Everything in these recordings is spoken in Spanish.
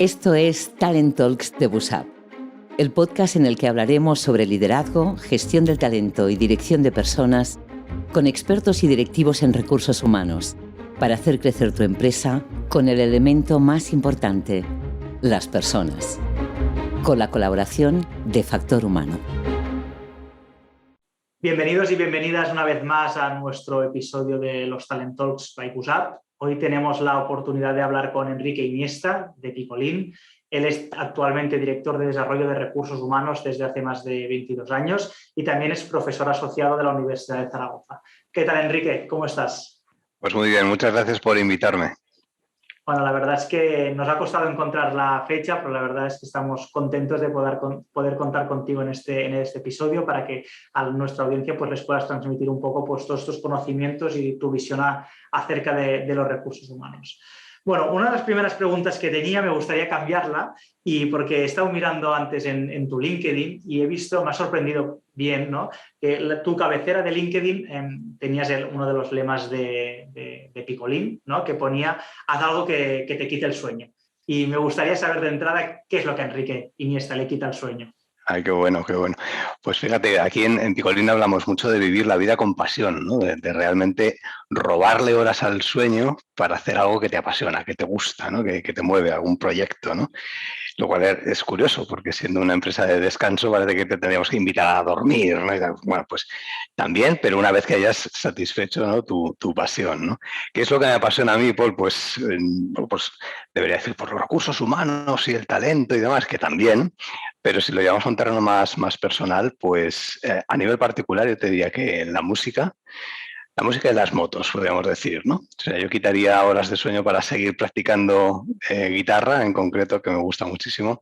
Esto es Talent Talks de Busap, el podcast en el que hablaremos sobre liderazgo, gestión del talento y dirección de personas con expertos y directivos en recursos humanos para hacer crecer tu empresa con el elemento más importante, las personas, con la colaboración de Factor Humano. Bienvenidos y bienvenidas una vez más a nuestro episodio de los Talent Talks by Busap. Hoy tenemos la oportunidad de hablar con Enrique Iniesta, de Picolín. Él es actualmente director de Desarrollo de Recursos Humanos desde hace más de 22 años y también es profesor asociado de la Universidad de Zaragoza. ¿Qué tal, Enrique? ¿Cómo estás? Pues muy bien, muchas gracias por invitarme. Bueno, la verdad es que nos ha costado encontrar la fecha, pero la verdad es que estamos contentos de poder contar contigo en este episodio para que a nuestra audiencia pues, les puedas transmitir un poco pues, todos estos conocimientos y tu visión acerca de los recursos humanos. Bueno, una de las primeras preguntas que tenía me gustaría cambiarla y porque he estado mirando antes en tu LinkedIn y he visto, me ha sorprendido bien, ¿no? Que tu cabecera de LinkedIn tenías uno de los lemas de Picolín, ¿no? Que ponía, haz algo que te quite el sueño. Y me gustaría saber de entrada qué es lo que a Enrique Iniesta le quita el sueño. Ay, qué bueno, qué bueno. Pues fíjate, aquí en Picolín hablamos mucho de vivir la vida con pasión, ¿no? De realmente robarle horas al sueño para hacer algo que te apasiona, que te gusta, ¿no? Que te mueve, algún proyecto, ¿no? Lo cual es curioso, porque siendo una empresa de descanso parece que te tendríamos que invitar a dormir, ¿no? Bueno, pues también, pero una vez que hayas satisfecho, ¿no? tu pasión, ¿no? ¿Qué es lo que me apasiona a mí, Paul? Pues debería decir por los recursos humanos y el talento y demás, que también, pero si lo llevamos a un terreno más personal, pues a nivel particular yo te diría que la música de las motos, podríamos decir, ¿no? O sea, yo quitaría horas de sueño para seguir practicando guitarra, en concreto, que me gusta muchísimo,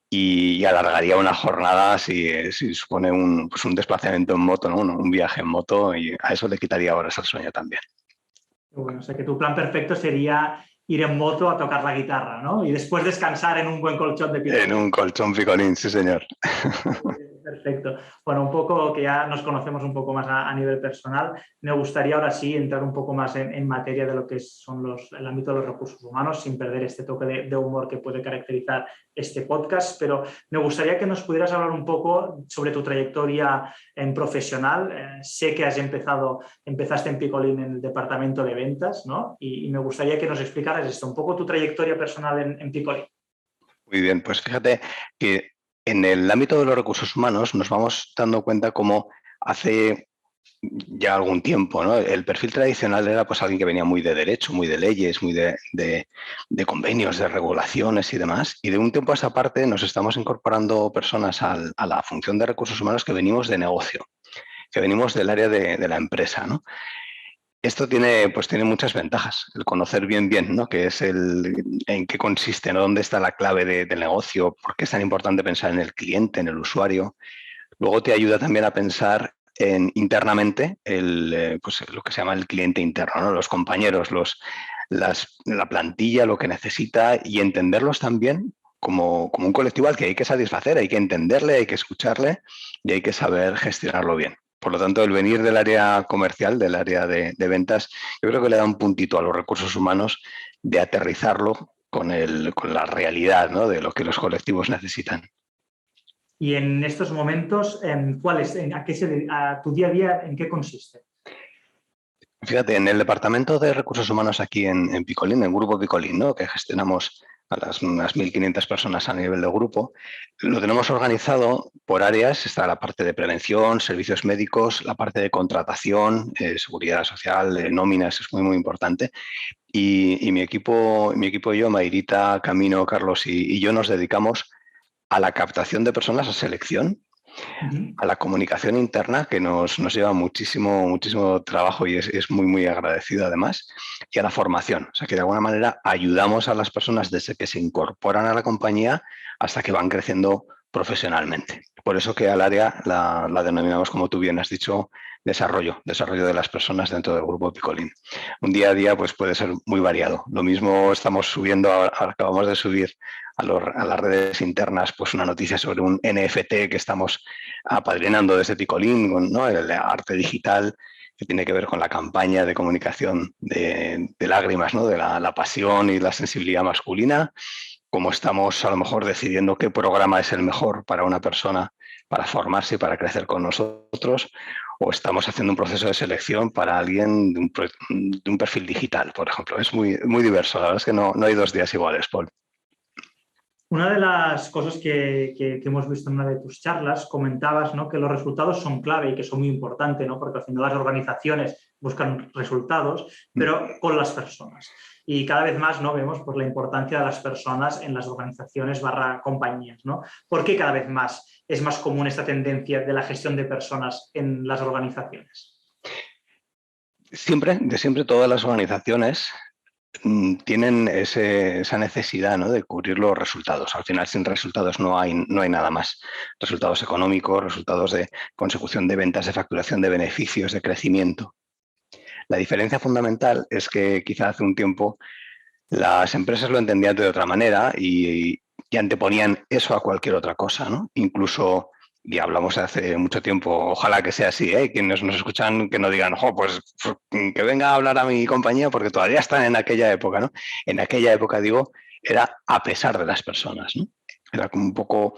y alargaría una jornada si supone un desplazamiento en moto, ¿no? Un viaje en moto, y a eso le quitaría horas al sueño también. Bueno, o sea que tu plan perfecto sería ir en moto a tocar la guitarra, ¿no? Y después descansar en un buen colchón de Picolín. En un colchón Picolín, sí, señor. Perfecto. Bueno, un poco que ya nos conocemos un poco más a nivel personal, me gustaría ahora sí entrar un poco más en materia de lo que son el ámbito de los recursos humanos, sin perder este toque de humor que puede caracterizar este podcast, pero me gustaría que nos pudieras hablar un poco sobre tu trayectoria en profesional. Sé que empezaste en Picolín en el departamento de ventas, ¿no? Y me gustaría que nos explicaras esto, un poco tu trayectoria personal en Picolín. Muy bien, pues fíjate que en el ámbito de los recursos humanos nos vamos dando cuenta cómo hace ya algún tiempo, ¿no? El perfil tradicional era pues alguien que venía muy de derecho, muy de leyes, muy de convenios, de regulaciones y demás. Y de un tiempo a esta parte nos estamos incorporando personas a la función de recursos humanos que venimos de negocio, que venimos del área de la empresa, ¿no? Esto tiene muchas ventajas, el conocer bien, ¿no? Qué es en qué consiste, ¿no? Dónde está la clave del negocio, por qué es tan importante pensar en el cliente, en el usuario. Luego te ayuda también a pensar internamente lo que se llama el cliente interno, ¿no? Los compañeros, la plantilla, lo que necesita y entenderlos también como un colectivo al que hay que satisfacer, hay que entenderle, hay que escucharle y hay que saber gestionarlo bien. Por lo tanto, el venir del área comercial, del área de ventas, yo creo que le da un puntito a los recursos humanos de aterrizarlo con la realidad, ¿no? De lo que los colectivos necesitan. Y en estos momentos, a tu día a día, ¿en qué consiste? Fíjate, en el departamento de recursos humanos aquí en Picolín, en el grupo Picolín, ¿no? Que gestionamos a unas 1.500 personas a nivel de grupo, lo tenemos organizado por áreas. Está la parte de prevención, servicios médicos, la parte de contratación, seguridad social, nóminas, es muy, muy importante. Y mi equipo y yo, Mayrita, Camino, Carlos y yo, nos dedicamos a la captación de personas, a selección, a la comunicación interna, que nos lleva muchísimo trabajo y es muy, muy agradecido además, y a la formación. O sea, que de alguna manera ayudamos a las personas desde que se incorporan a la compañía hasta que van creciendo profesionalmente. Por eso que al área la denominamos, como tú bien has dicho, desarrollo de las personas dentro del grupo Picolín. Un día a día pues puede ser muy variado. Lo mismo estamos subiendo, acabamos de subir a las redes internas pues una noticia sobre un NFT que estamos apadrinando desde Picolín, ¿no? El arte digital, que tiene que ver con la campaña de comunicación de lágrimas, ¿no? De la pasión y la sensibilidad masculina. como estamos a lo mejor decidiendo qué programa es el mejor para una persona para formarse y para crecer con nosotros, o estamos haciendo un proceso de selección para alguien de un perfil digital, por ejemplo. Es muy, muy diverso. La verdad es que no hay 2 días iguales, Paul. Una de las cosas que hemos visto en una de tus charlas, comentabas, ¿no?, que los resultados son clave y que son muy importantes, ¿no?, porque al final las organizaciones buscan resultados, pero con las personas. Y cada vez más, ¿no?, vemos pues, la importancia de las personas en las organizaciones / compañías, ¿no? ¿Por qué cada vez más es más común esta tendencia de la gestión de personas en las organizaciones? De siempre todas las organizaciones tienen esa necesidad, ¿no?, de cubrir los resultados. Al final, sin resultados no hay nada más. Resultados económicos, resultados de consecución de ventas, de facturación, de beneficios, de crecimiento. La diferencia fundamental es que quizá hace un tiempo las empresas lo entendían de otra manera y anteponían eso a cualquier otra cosa, ¿no? Incluso, y hablamos hace mucho tiempo, ojalá que sea así, ¿eh? Quienes nos escuchan que no digan, pues que venga a hablar a mi compañía porque todavía están en aquella época, ¿no? En aquella época, digo, era a pesar de las personas, ¿no? Era como un poco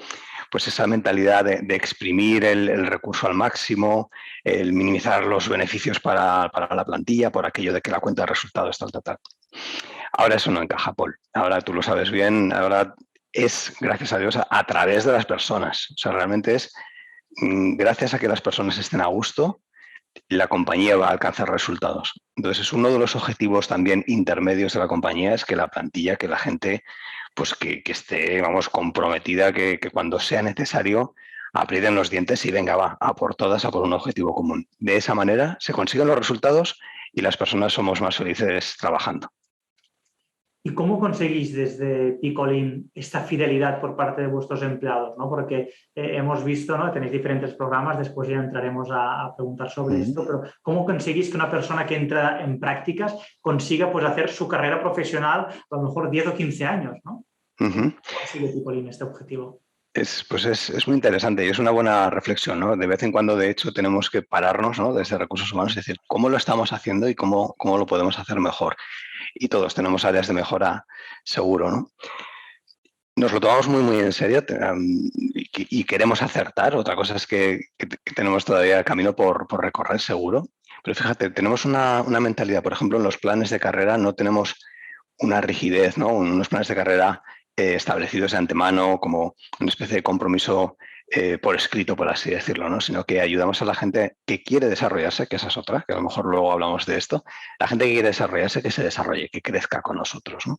pues esa mentalidad de exprimir el recurso al máximo, el minimizar los beneficios para la plantilla por aquello de que la cuenta de resultados, tal. Ahora eso no encaja, Paul. Ahora tú lo sabes bien, ahora es, gracias a Dios, a través de las personas. O sea, realmente es gracias a que las personas estén a gusto, la compañía va a alcanzar resultados. Entonces, es uno de los objetivos también intermedios de la compañía, es que la plantilla, que la gente, pues que esté, vamos, comprometida, que cuando sea necesario aprieten los dientes y venga, va, a por todas, a por un objetivo común. De esa manera se consiguen los resultados y las personas somos más felices trabajando. ¿Y cómo conseguís desde Picolín esta fidelidad por parte de vuestros empleados, ¿no? Porque hemos visto, ¿no?, tenéis diferentes programas, después ya entraremos a preguntar sobre esto, pero ¿cómo conseguís que una persona que entra en prácticas consiga pues, hacer su carrera profesional a lo mejor 10 o 15 años, ¿no? ¿Cómo consigue Picolín este objetivo? Es muy interesante y es una buena reflexión, ¿no? De vez en cuando, de hecho, tenemos que pararnos, ¿no?, desde recursos humanos y decir cómo lo estamos haciendo y cómo lo podemos hacer mejor. Y todos tenemos áreas de mejora, seguro, ¿no? Nos lo tomamos muy, muy en serio y queremos acertar. Otra cosa es que tenemos todavía camino por recorrer, seguro. Pero fíjate, tenemos una mentalidad, por ejemplo, en los planes de carrera no tenemos una rigidez, ¿no?, unos planes de carrera establecidos de antemano como una especie de compromiso por escrito, por así decirlo, ¿no?, sino que ayudamos a la gente que quiere desarrollarse, que esa es otra, que a lo mejor luego hablamos de esto, la gente que quiere desarrollarse, que se desarrolle, que crezca con nosotros, ¿no?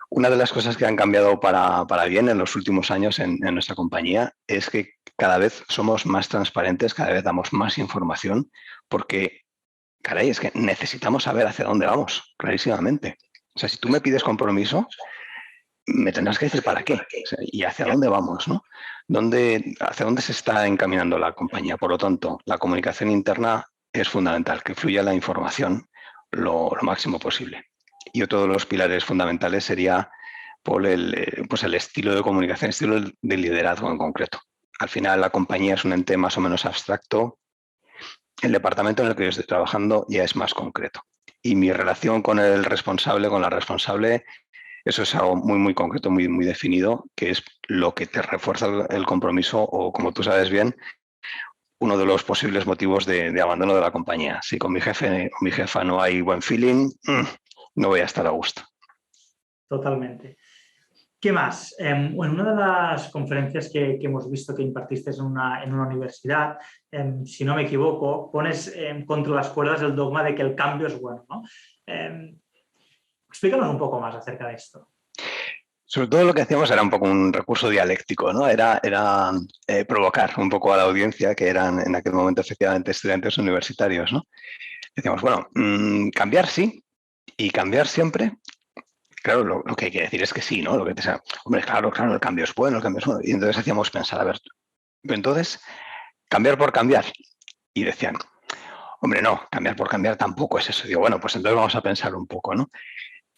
Una de las cosas que han cambiado para bien en los últimos años en nuestra compañía es que cada vez somos más transparentes, cada vez damos más información, porque, caray, es que necesitamos saber hacia dónde vamos, clarísimamente. O sea, si tú me pides compromiso, me tendrás que decir para qué, o sea, y hacia dónde vamos, ¿no? Hacia dónde se está encaminando la compañía. Por lo tanto, la comunicación interna es fundamental, que fluya la información lo máximo posible. Y otro de los pilares fundamentales sería por el estilo de comunicación, el estilo de liderazgo en concreto. Al final, la compañía es un ente más o menos abstracto. El departamento en el que yo estoy trabajando ya es más concreto. Y mi relación con el responsable, con la responsable, eso es algo muy, muy concreto, muy, muy definido, que es lo que te refuerza el compromiso o, como tú sabes bien, uno de los posibles motivos de abandono de la compañía. Si con mi jefe o mi jefa no hay buen feeling, no voy a estar a gusto. Totalmente. ¿Qué más? En una de las conferencias que hemos visto que impartiste en una universidad, si no me equivoco, pones contra las cuerdas el dogma de que el cambio es bueno, ¿no? Explícanos un poco más acerca de esto. Sobre todo lo que hacíamos era un poco un recurso dialéctico, ¿no? Era provocar un poco a la audiencia, que eran en aquel momento efectivamente estudiantes universitarios, ¿no? Decíamos, bueno, cambiar sí, y cambiar siempre. Claro, lo que hay que decir es que sí, ¿no? Lo que te sea, hombre, claro, el cambio es bueno, el cambio es bueno. Y entonces hacíamos pensar, a ver, entonces, cambiar por cambiar. Y decían, hombre, no, cambiar por cambiar tampoco es eso. Digo, bueno, pues entonces vamos a pensar un poco, ¿no?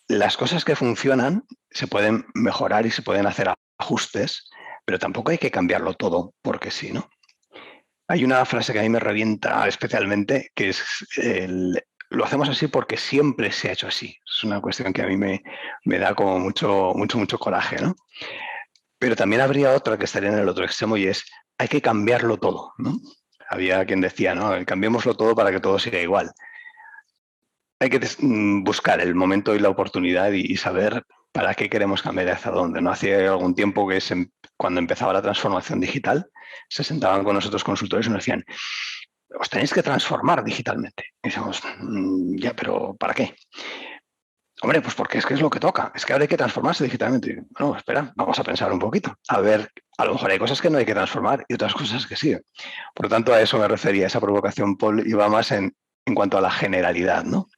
Las cosas que funcionan se pueden mejorar y se pueden hacer ajustes, pero tampoco hay que cambiarlo todo porque sí, ¿no? Hay una frase que a mí me revienta especialmente, que es lo hacemos así porque siempre se ha hecho así. Es una cuestión que a mí me da como mucho coraje, ¿no? Pero también habría otra que estaría en el otro extremo y es, hay que cambiarlo todo, ¿no? Había quien decía, ¿no? Cambiémoslo todo para que todo siga igual. Hay que buscar el momento y la oportunidad y saber para qué queremos cambiar y hacia dónde, ¿no? Hace algún tiempo que cuando empezaba la transformación digital, se sentaban con nosotros consultores y nos decían, os tenéis que transformar digitalmente. Y decíamos, ya, pero ¿para qué? Hombre, pues porque es que es lo que toca. Es que ahora hay que transformarse digitalmente. Bueno, espera, vamos a pensar un poquito. A ver, a lo mejor hay cosas que no hay que transformar y otras cosas que sí. Por lo tanto, a eso me refería. Esa provocación, Paul, iba más en cuanto a la generalidad, ¿no?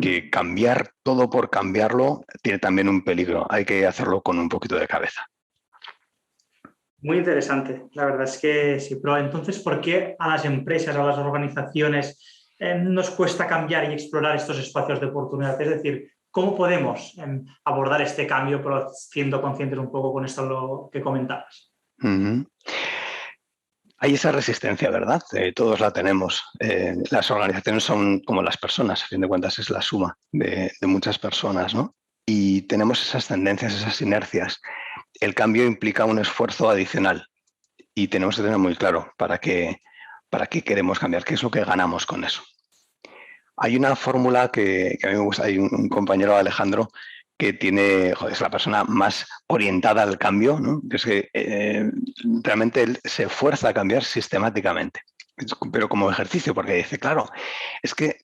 Que cambiar todo por cambiarlo tiene también un peligro. Hay que hacerlo con un poquito de cabeza. Muy interesante. La verdad es que sí. Pero entonces, ¿por qué a las empresas, a las organizaciones nos cuesta cambiar y explorar estos espacios de oportunidad? Es decir, ¿cómo podemos abordar este cambio, pero siendo conscientes un poco con esto lo que comentabas? Hay esa resistencia, ¿verdad? Todos la tenemos. Las organizaciones son como las personas, a fin de cuentas es la suma de muchas personas, ¿no? Y tenemos esas tendencias, esas inercias. El cambio implica un esfuerzo adicional y tenemos que tener muy claro para qué queremos cambiar, qué es lo que ganamos con eso. Hay una fórmula que a mí me gusta, hay un compañero, Alejandro, que es la persona más orientada al cambio, ¿no? Es que realmente él se esfuerza a cambiar sistemáticamente, pero como ejercicio, porque dice, claro, es que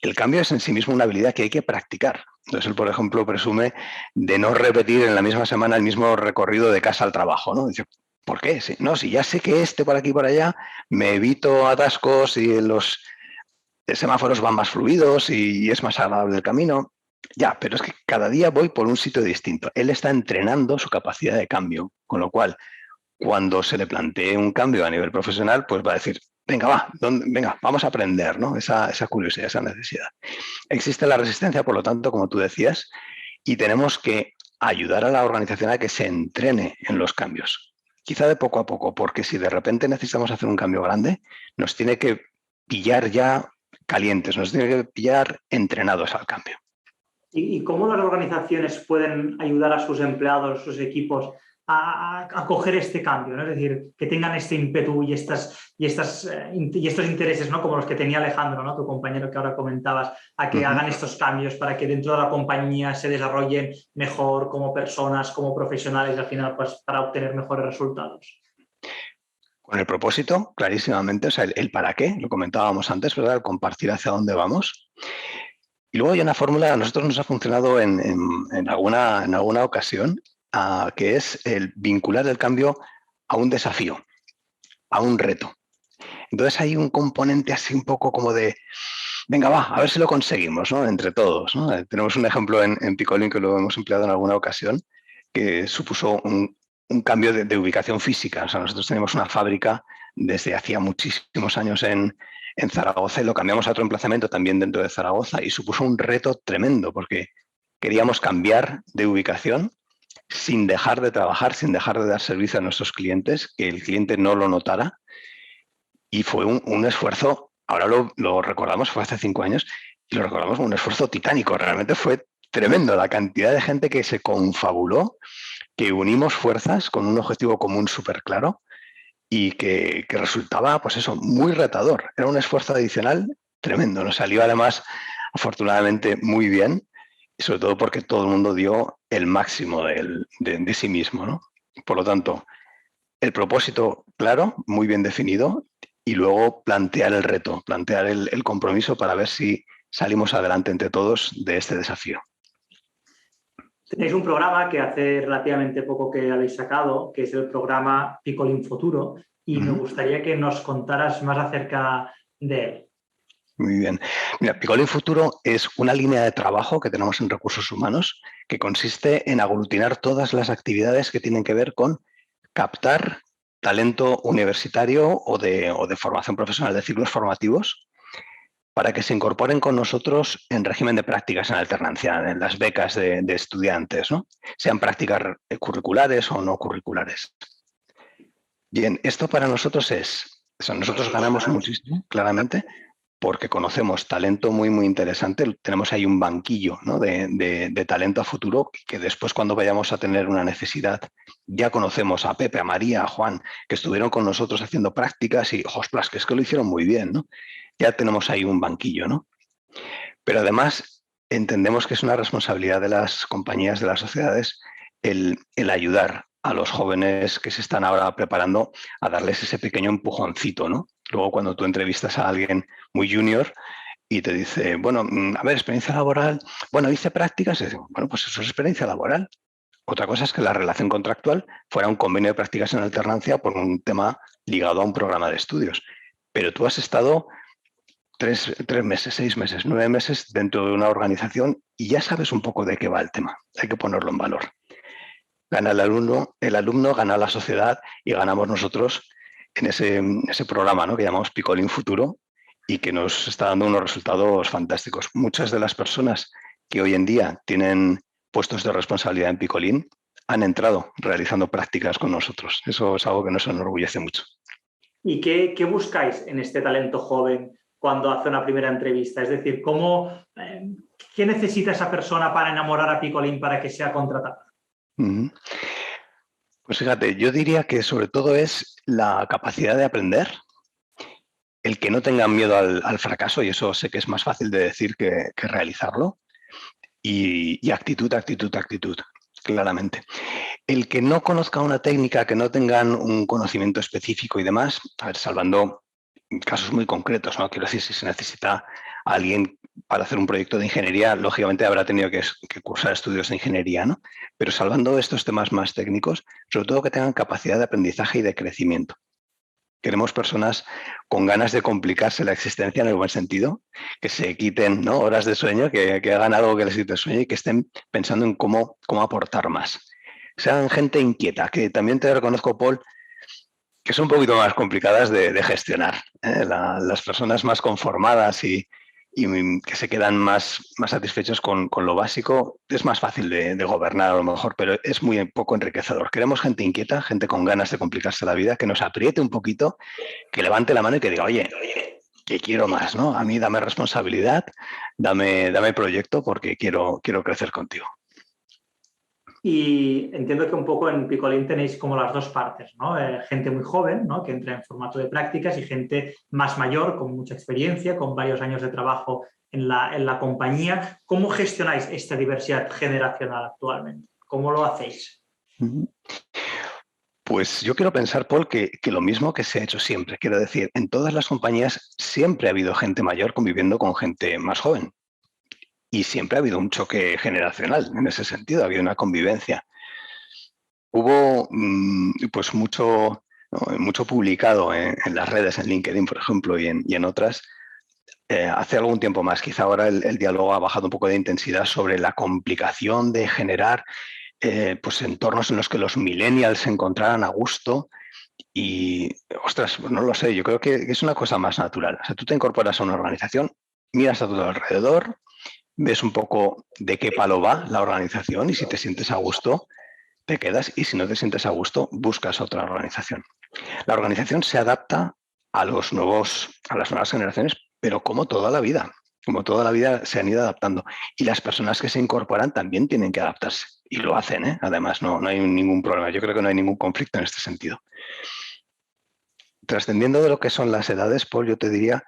el cambio es en sí mismo una habilidad que hay que practicar. Entonces él, por ejemplo, presume de no repetir en la misma semana el mismo recorrido de casa al trabajo, ¿no? Dice, ¿por qué? Si ya sé que por aquí y por allá, me evito atascos y los semáforos van más fluidos y es más agradable el camino. Ya, pero es que cada día voy por un sitio distinto. Él está entrenando su capacidad de cambio, con lo cual, cuando se le plantee un cambio a nivel profesional, pues va a decir, venga, vamos a aprender, ¿no? Esa curiosidad, esa necesidad. Existe la resistencia, por lo tanto, como tú decías, y tenemos que ayudar a la organización a que se entrene en los cambios. Quizá de poco a poco, porque si de repente necesitamos hacer un cambio grande, nos tiene que pillar ya calientes, nos tiene que pillar entrenados al cambio. ¿Y cómo las organizaciones pueden ayudar a sus empleados, sus equipos, a coger este cambio, ¿no? Es decir, que tengan este ímpetu y estos intereses, ¿no? Como los que tenía Alejandro, ¿no? Tu compañero que ahora comentabas, a que hagan estos cambios para que dentro de la compañía se desarrollen mejor como personas, como profesionales y al final pues, para obtener mejores resultados? Con el propósito, clarísimamente, o sea, el para qué, lo comentábamos antes, ¿verdad? El compartir hacia dónde vamos. Y luego hay una fórmula, a nosotros nos ha funcionado en alguna ocasión, que es el vincular el cambio a un desafío, a un reto. Entonces hay un componente así un poco como de, venga, va, a ver si lo conseguimos, ¿no? Entre todos, ¿no? Tenemos un ejemplo en Picolín que lo hemos empleado en alguna ocasión, que supuso un cambio de ubicación física. O sea, nosotros teníamos una fábrica desde hacía muchísimos años en Zaragoza y lo cambiamos a otro emplazamiento también dentro de Zaragoza y supuso un reto tremendo porque queríamos cambiar de ubicación sin dejar de trabajar, sin dejar de dar servicio a nuestros clientes, que el cliente no lo notara. Y fue un esfuerzo, ahora lo recordamos, fue hace 5 años, y lo recordamos como un esfuerzo titánico. Realmente fue tremendo la cantidad de gente que se confabuló, que unimos fuerzas con un objetivo común súper claro y que resultaba, pues eso, muy retador. Era un esfuerzo adicional tremendo. Nos salió además, afortunadamente, muy bien, y sobre todo porque todo el mundo dio el máximo de sí mismo, ¿no? Por lo tanto, el propósito claro, muy bien definido, y luego plantear el reto, plantear el compromiso para ver si salimos adelante entre todos de este desafío. Tenéis un programa que hace relativamente poco que habéis sacado, que es el programa Picolín Futuro, y me gustaría que nos contaras más acerca de él. Muy bien. Mira, Picolín Futuro es una línea de trabajo que tenemos en recursos humanos que consiste en aglutinar todas las actividades que tienen que ver con captar talento universitario o de formación profesional de ciclos formativos para que se incorporen con nosotros en régimen de prácticas en alternancia, en las becas de estudiantes, ¿no? Sean prácticas curriculares o no curriculares. Bien, esto para nosotros nosotros ganamos muchísimo, claramente, porque conocemos talento muy, muy interesante. Tenemos ahí un banquillo, ¿no?, de talento a futuro que después, cuando vayamos a tener una necesidad, ya conocemos a Pepe, a María, a Juan, que estuvieron con nosotros haciendo prácticas y, ¡ostras!, que es que lo hicieron muy bien, ¿no? Ya tenemos ahí un banquillo, ¿no? Pero además entendemos que es una responsabilidad de las compañías, de las sociedades, el ayudar a los jóvenes que se están ahora preparando a darles ese pequeño empujoncito, ¿no? Luego, cuando tú entrevistas a alguien muy junior y te dice, bueno, a ver, experiencia laboral, bueno, hice prácticas, y digo, bueno, pues eso es experiencia laboral. Otra cosa es que la relación contractual fuera un convenio de prácticas en alternancia por un tema ligado a un programa de estudios. Pero tú has estado 3 meses, 6 meses, 9 meses dentro de una organización y ya sabes un poco de qué va el tema. Hay que ponerlo en valor. Gana el alumno gana la sociedad y ganamos nosotros en ese programa, ¿no?, que llamamos Picolín Futuro y que nos está dando unos resultados fantásticos. Muchas de las personas que hoy en día tienen puestos de responsabilidad en Picolín han entrado realizando prácticas con nosotros. Eso es algo que nos enorgullece mucho. ¿Y qué buscáis en este talento joven cuando hace una primera entrevista? Es decir, ¿qué necesita esa persona para enamorar a Picolín para que sea contratada? Pues fíjate, yo diría que sobre todo es la capacidad de aprender, el que no tengan miedo al fracaso, y eso sé que es más fácil de decir que realizarlo, y actitud, claramente. El que no conozca una técnica, que no tengan un conocimiento específico y demás, a ver, salvando casos muy concretos, ¿no? Quiero decir, si se necesita a alguien para hacer un proyecto de ingeniería, lógicamente habrá tenido que cursar estudios de ingeniería, ¿no? Pero salvando estos temas más técnicos, sobre todo que tengan capacidad de aprendizaje y de crecimiento. Queremos personas con ganas de complicarse la existencia en el buen sentido, que se quiten, ¿no?, horas de sueño, que hagan algo que les quite el sueño y que estén pensando en cómo aportar más. Sean gente inquieta, que también te reconozco, Paul, que son un poquito más complicadas de gestionar. Las personas más conformadas y que se quedan más satisfechos con lo básico, es más fácil de gobernar a lo mejor, pero es muy poco enriquecedor. Queremos gente inquieta, gente con ganas de complicarse la vida, que nos apriete un poquito, que levante la mano y que diga, oye, que quiero más, ¿no? A mí dame responsabilidad, dame proyecto porque quiero crecer contigo. Y entiendo que un poco en Picolín tenéis como las dos partes, ¿no? Gente muy joven, ¿no?, que entra en formato de prácticas, y gente más mayor, con mucha experiencia, con varios años de trabajo en la compañía. ¿Cómo gestionáis esta diversidad generacional actualmente? ¿Cómo lo hacéis? Pues yo quiero pensar, Paul, que lo mismo que se ha hecho siempre. Quiero decir, en todas las compañías siempre ha habido gente mayor conviviendo con gente más joven. Y siempre ha habido un choque generacional en ese sentido, ha habido una convivencia. Hubo pues mucho publicado en las redes, en LinkedIn, por ejemplo, y en otras, hace algún tiempo más. Quizá ahora el diálogo ha bajado un poco de intensidad sobre la complicación de generar pues entornos en los que los millennials se encontraran a gusto. Y, ostras, pues no lo sé, yo creo que es una cosa más natural. O sea, tú te incorporas a una organización, miras a tu alrededor, ves un poco de qué palo va la organización y si te sientes a gusto, te quedas, y si no te sientes a gusto, buscas otra organización. La organización se adapta a las nuevas generaciones, pero como toda la vida se han ido adaptando. Y las personas que se incorporan también tienen que adaptarse. Y lo hacen, ¿eh? Además, no hay ningún problema. Yo creo que no hay ningún conflicto en este sentido. Trascendiendo de lo que son las edades, Paul, yo te diría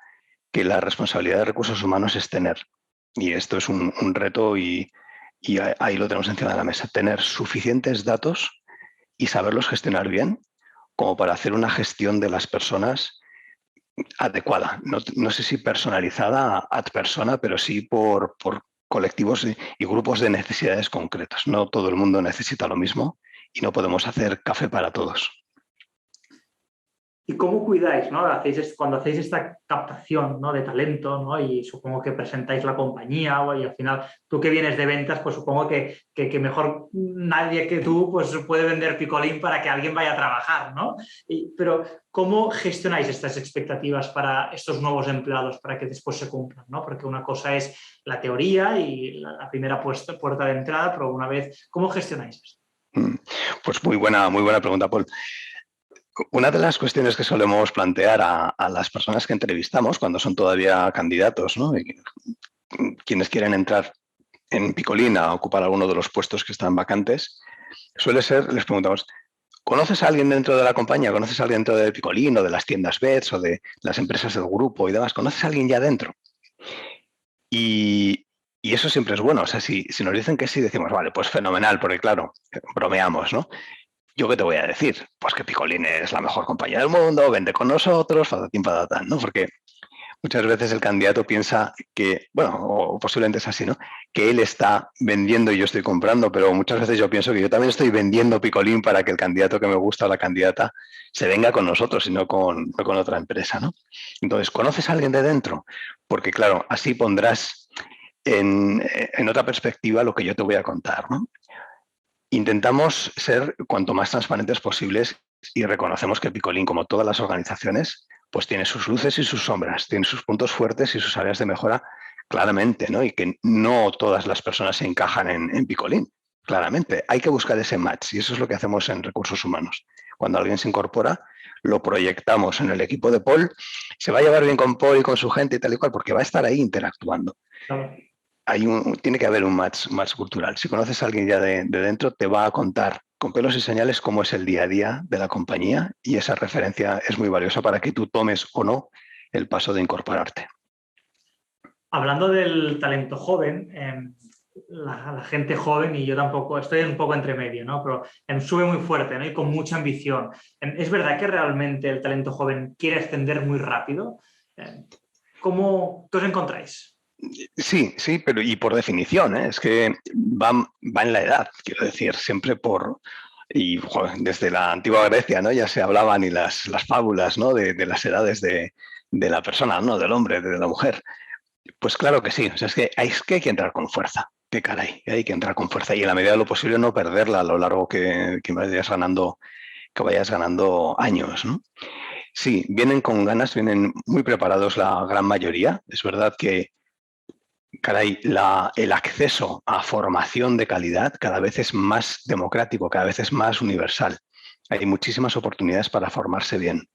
que la responsabilidad de recursos humanos es tener, y esto es un reto y ahí lo tenemos encima de la mesa, tener suficientes datos y saberlos gestionar bien como para hacer una gestión de las personas adecuada. No sé si personalizada ad persona, pero sí por colectivos y grupos de necesidades concretas. No todo el mundo necesita lo mismo y no podemos hacer café para todos. ¿Y cómo cuidáis, ¿no? Cuando hacéis esta captación, ¿no?, de talento, ¿no?, y supongo que presentáis la compañía, y al final tú que vienes de ventas, pues supongo que mejor nadie que tú pues puede vender Picolín para que alguien vaya a trabajar, ¿no? Pero ¿cómo gestionáis estas expectativas para estos nuevos empleados para que después se cumplan, ¿no? Porque una cosa es la teoría y la primera puerta de entrada, pero una vez, ¿cómo gestionáis esto? Pues muy buena pregunta, Paul. Una de las cuestiones que solemos plantear a las personas que entrevistamos cuando son todavía candidatos, ¿no? Y quienes quieren entrar en Picolín a ocupar alguno de los puestos que están vacantes, suele ser, les preguntamos, ¿conoces a alguien dentro de la compañía? ¿Conoces a alguien dentro de Picolín o de las tiendas Bets o de las empresas del grupo y demás? ¿Conoces a alguien ya dentro? Y eso siempre es bueno. O sea, si nos dicen que sí, decimos, vale, pues fenomenal, porque claro, bromeamos, ¿no? ¿Yo qué te voy a decir? Pues que Picolín es la mejor compañía del mundo, vente con nosotros, patatín patatán, ¿no? Porque muchas veces el candidato piensa que, bueno, o posiblemente es así, ¿no? Que él está vendiendo y yo estoy comprando, pero muchas veces yo pienso que yo también estoy vendiendo Picolín para que el candidato que me gusta o la candidata se venga con nosotros y no con otra empresa, ¿no? Entonces, ¿conoces a alguien de dentro? Porque, claro, así pondrás en otra perspectiva lo que yo te voy a contar, ¿no? Intentamos ser cuanto más transparentes posibles y reconocemos que Picolín, como todas las organizaciones, pues tiene sus luces y sus sombras, tiene sus puntos fuertes y sus áreas de mejora claramente, ¿no? Y que no todas las personas se encajan en Picolín, claramente. Hay que buscar ese match y eso es lo que hacemos en recursos humanos. Cuando alguien se incorpora, lo proyectamos en el equipo de Paul, se va a llevar bien con Paul y con su gente y tal y cual, porque va a estar ahí interactuando. Claro. Tiene que haber un match cultural. Si conoces a alguien ya de dentro, te va a contar con pelos y señales cómo es el día a día de la compañía y esa referencia es muy valiosa para que tú tomes o no el paso de incorporarte. Hablando del talento joven, la gente joven, y yo tampoco, estoy un poco entre medio, ¿no? Pero sube muy fuerte, ¿no? Y con mucha ambición. ¿Es verdad que realmente el talento joven quiere ascender muy rápido? ¿Qué os encontráis? Sí, pero y por definición, ¿eh? Es que va en la edad, quiero decir, siempre y joder, desde la antigua Grecia, ¿no? Ya se hablaban y las fábulas, ¿no? de las edades de la persona, ¿no? Del hombre, de la mujer. Pues claro que sí, o sea, es que hay que entrar con fuerza, qué caray, hay que entrar con fuerza y en la medida de lo posible no perderla a lo largo que vayas ganando años, ¿no? Sí, vienen con ganas, vienen muy preparados la gran mayoría. Es verdad que caray, el acceso a formación de calidad cada vez es más democrático, cada vez es más universal. Hay muchísimas oportunidades para formarse bien.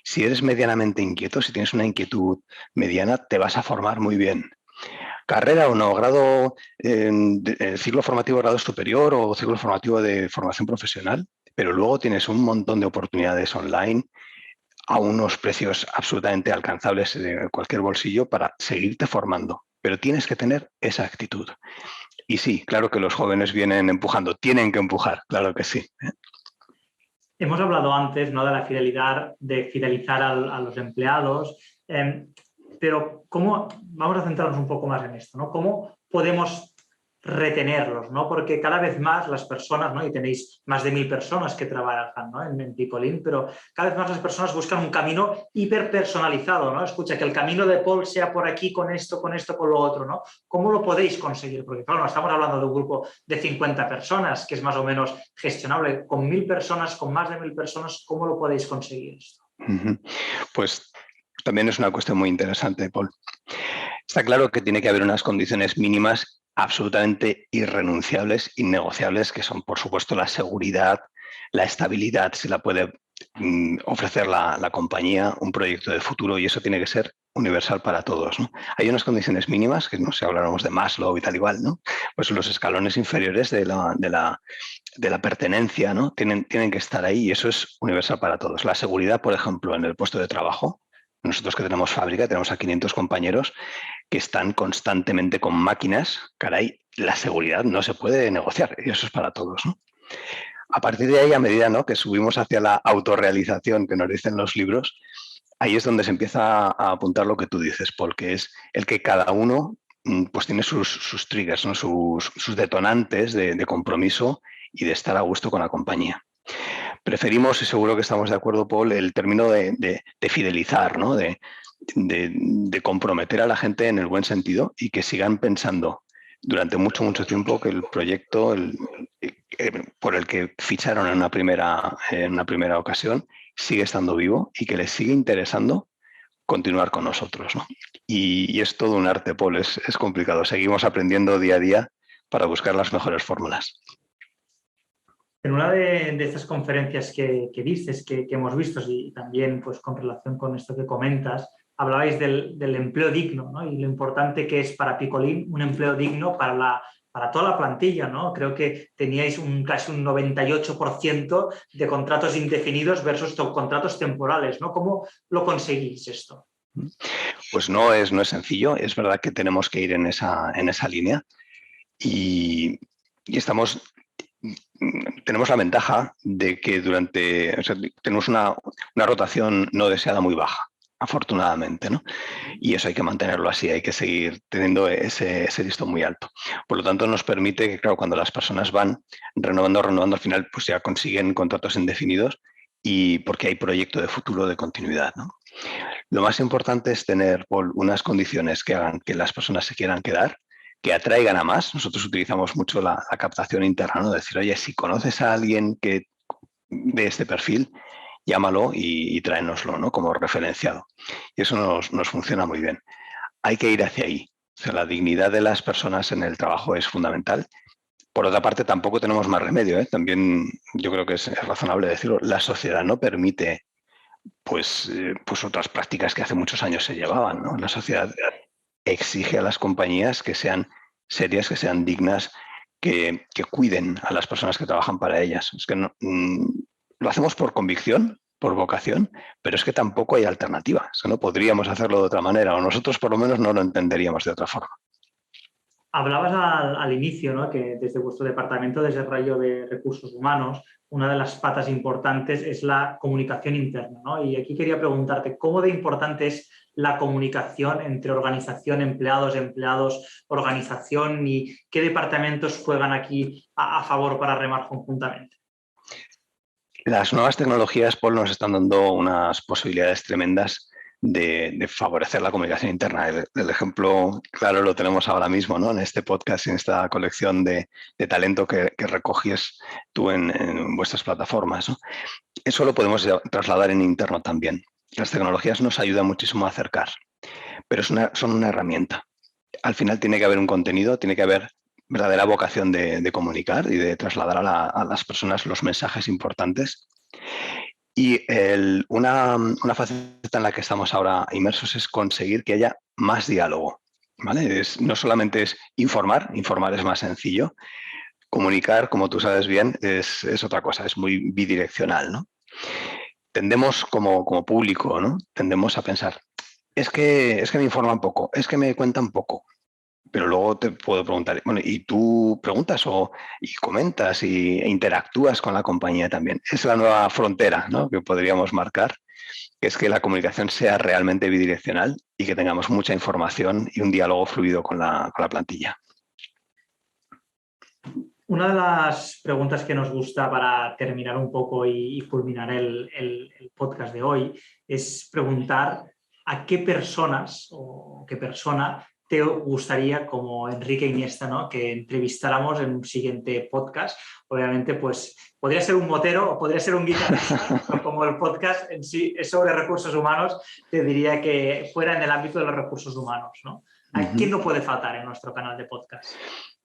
Si eres medianamente inquieto, si tienes una inquietud mediana, te vas a formar muy bien. Carrera o no, grado, ciclo formativo, grado superior o ciclo formativo de formación profesional, pero luego tienes un montón de oportunidades online a unos precios absolutamente alcanzables de cualquier bolsillo para seguirte formando. Pero tienes que tener esa actitud. Y sí, claro que los jóvenes vienen empujando, tienen que empujar, claro que sí. Hemos hablado antes, ¿no? De la fidelidad, de fidelizar a los empleados, pero vamos a centrarnos un poco más en esto, ¿no? ¿Cómo podemos retenerlos, ¿no? Porque cada vez más las personas, ¿no? Y tenéis más de 1000 personas que trabajan, ¿no? en Picolín, pero cada vez más las personas buscan un camino hiperpersonalizado, ¿no? Escucha, que el camino de Paul sea por aquí, con esto, con lo otro, ¿no? ¿Cómo lo podéis conseguir? Porque claro, no estamos hablando de un grupo de 50 personas, que es más o menos gestionable. Con 1000 personas, con más de 1000 personas, ¿cómo lo podéis conseguir esto? Pues también es una cuestión muy interesante, Paul. Está claro que tiene que haber unas condiciones mínimas absolutamente irrenunciables, innegociables, que son, por supuesto, la seguridad, la estabilidad, si la puede ofrecer la compañía, un proyecto de futuro, y eso tiene que ser universal para todos, ¿no? Hay unas condiciones mínimas, que no sé, habláramos de Maslow y tal igual, ¿no? Pues los escalones inferiores de la pertenencia, ¿no? Tienen que estar ahí y eso es universal para todos. La seguridad, por ejemplo, en el puesto de trabajo. Nosotros que tenemos fábrica, tenemos a 500 compañeros que están constantemente con máquinas. Caray, la seguridad no se puede negociar y eso es para todos, ¿no? A partir de ahí, a medida, ¿no?, que subimos hacia la autorrealización que nos dicen los libros, ahí es donde se empieza a apuntar lo que tú dices, Paul, que es el que cada uno pues tiene sus triggers, ¿no?, sus detonantes de compromiso y de estar a gusto con la compañía. Preferimos, y seguro que estamos de acuerdo, Paul, el término de fidelizar, ¿no?, de comprometer a la gente en el buen sentido y que sigan pensando durante mucho tiempo que el proyecto por el que ficharon en una primera ocasión sigue estando vivo y que les sigue interesando continuar con nosotros, ¿no? Y es todo un arte, Paul, es complicado. Seguimos aprendiendo día a día para buscar las mejores fórmulas. En una de estas conferencias que dices, que hemos visto, y también pues, con relación con esto que comentas, hablabais del empleo digno, ¿no? Y lo importante que es para Picolín un empleo digno para toda la plantilla, ¿no? Creo que teníais casi un 98% de contratos indefinidos versus contratos temporales, ¿no? ¿Cómo lo conseguís esto? Pues no es sencillo. Es verdad que tenemos que ir en esa línea y tenemos la ventaja de que tenemos una rotación no deseada muy baja, afortunadamente, ¿no? Y eso hay que mantenerlo así, hay que seguir teniendo ese listón muy alto. Por lo tanto, nos permite que, claro, cuando las personas van renovando, al final pues ya consiguen contratos indefinidos y porque hay proyecto de futuro de continuidad, ¿no? Lo más importante es tener, Paul, unas condiciones que hagan que las personas se quieran quedar, que atraigan a más. Nosotros utilizamos mucho la captación interna, ¿no? Decir, oye, si conoces a alguien que de este perfil, llámalo y tráenoslo, ¿no? Como referenciado. Y eso nos funciona muy bien. Hay que ir hacia ahí. O sea, la dignidad de las personas en el trabajo es fundamental. Por otra parte, tampoco tenemos más remedio, ¿eh? También yo creo que es razonable decirlo. La sociedad no permite pues otras prácticas que hace muchos años se llevaban, ¿no? La sociedad exige a las compañías que sean serias, que sean dignas, que cuiden a las personas que trabajan para ellas. Es que lo hacemos por convicción, por vocación, pero es que tampoco hay alternativa. Es que no podríamos hacerlo de otra manera, o nosotros por lo menos no lo entenderíamos de otra forma. Hablabas al inicio, ¿no? Que desde vuestro departamento de desarrollo de recursos humanos, una de las patas importantes es la comunicación interna, ¿no? Y aquí quería preguntarte, ¿cómo de importante es la comunicación entre organización, empleados, organización, y qué departamentos juegan aquí a favor para remar conjuntamente? Las nuevas tecnologías, Paul, nos están dando unas posibilidades tremendas de favorecer la comunicación interna. El ejemplo claro lo tenemos ahora mismo, ¿no? En este podcast, en esta colección de talento que recoges tú en vuestras plataformas, ¿no? Eso lo podemos trasladar en interno también. Las tecnologías nos ayudan muchísimo a acercar, pero son una herramienta. Al final tiene que haber un contenido, tiene que haber verdadera vocación de comunicar y de trasladar a las personas los mensajes importantes. Y una faceta en la que estamos ahora inmersos es conseguir que haya más diálogo, ¿vale? No solamente es informar es más sencillo. Comunicar, como tú sabes bien, es otra cosa, es muy bidireccional, ¿no? Tendemos como público, ¿no? Tendemos a pensar, es que me informan poco, es que me cuentan poco. Pero luego te puedo preguntar, bueno, ¿y tú preguntas y comentas e interactúas con la compañía también? Es la nueva frontera, ¿no? Que podríamos marcar, que es que la comunicación sea realmente bidireccional y que tengamos mucha información y un diálogo fluido con la plantilla. Una de las preguntas que nos gusta para terminar un poco y culminar el podcast de hoy es preguntar a qué personas o qué persona te gustaría, como Enrique Iniesta, ¿no? Que entrevistáramos en un siguiente podcast. Obviamente, pues podría ser un motero o podría ser un guitarrista, pero como el podcast en sí es sobre recursos humanos, te diría que fuera en el ámbito de los recursos humanos, ¿no? ¿A quién no puede faltar en nuestro canal de podcast?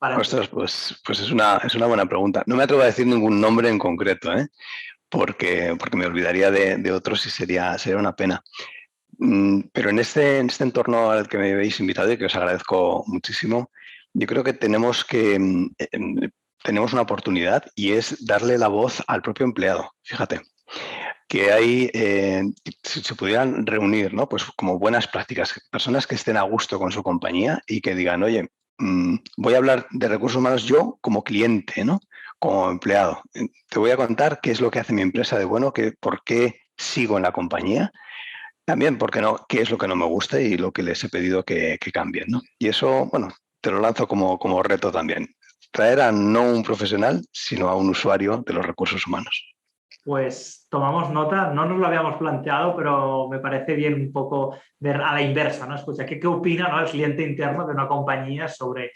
Ostras, pues es una buena pregunta. No me atrevo a decir ningún nombre en concreto, ¿eh? Porque me olvidaría de otros y sería una pena. Pero en este entorno al que me habéis invitado y que os agradezco muchísimo, yo creo que tenemos una oportunidad y es darle la voz al propio empleado. Fíjate, que se pudieran reunir, ¿no? Pues como buenas prácticas, personas que estén a gusto con su compañía y que digan, oye, voy a hablar de recursos humanos yo como cliente, ¿no? Como empleado. Te voy a contar qué es lo que hace mi empresa de bueno, por qué sigo en la compañía. También, ¿por qué no? ¿Qué es lo que no me gusta y lo que les he pedido que cambien, ¿no? Y eso, bueno, te lo lanzo como reto también. Traer a no un profesional, sino a un usuario de los recursos humanos. Pues tomamos nota, no nos lo habíamos planteado, pero me parece bien un poco ver a la inversa, ¿no? Escucha, ¿qué opina, ¿no? El cliente interno de una compañía sobre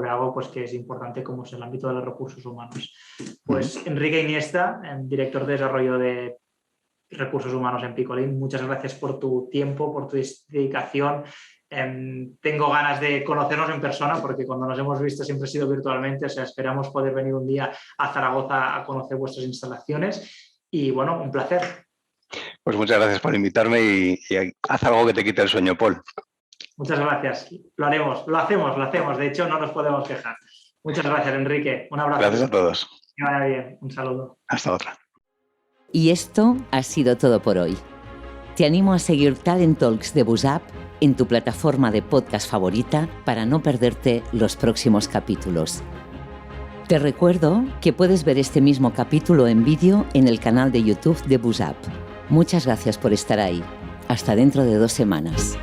algo pues, que es importante como es el ámbito de los recursos humanos? Pues Enrique Iniesta, director de desarrollo de recursos humanos en Picolín, muchas gracias por tu tiempo, por tu dedicación. Tengo ganas de conocernos en persona porque cuando nos hemos visto siempre ha sido virtualmente, o sea, esperamos poder venir un día a Zaragoza a conocer vuestras instalaciones y bueno, un placer. Pues muchas gracias por invitarme y haz algo que te quite el sueño, Paul. Muchas gracias. Lo haremos, lo hacemos. De hecho, no nos podemos quejar. Muchas gracias, Enrique. Un abrazo. Gracias a todos. Que vaya bien. Un saludo. Hasta otra. Y esto ha sido todo por hoy. Te animo a seguir Talent Talks de BUSAP en tu plataforma de podcast favorita para no perderte los próximos capítulos. Te recuerdo que puedes ver este mismo capítulo en vídeo en el canal de YouTube de BUSAP. Muchas gracias por estar ahí. Hasta dentro de 2 semanas.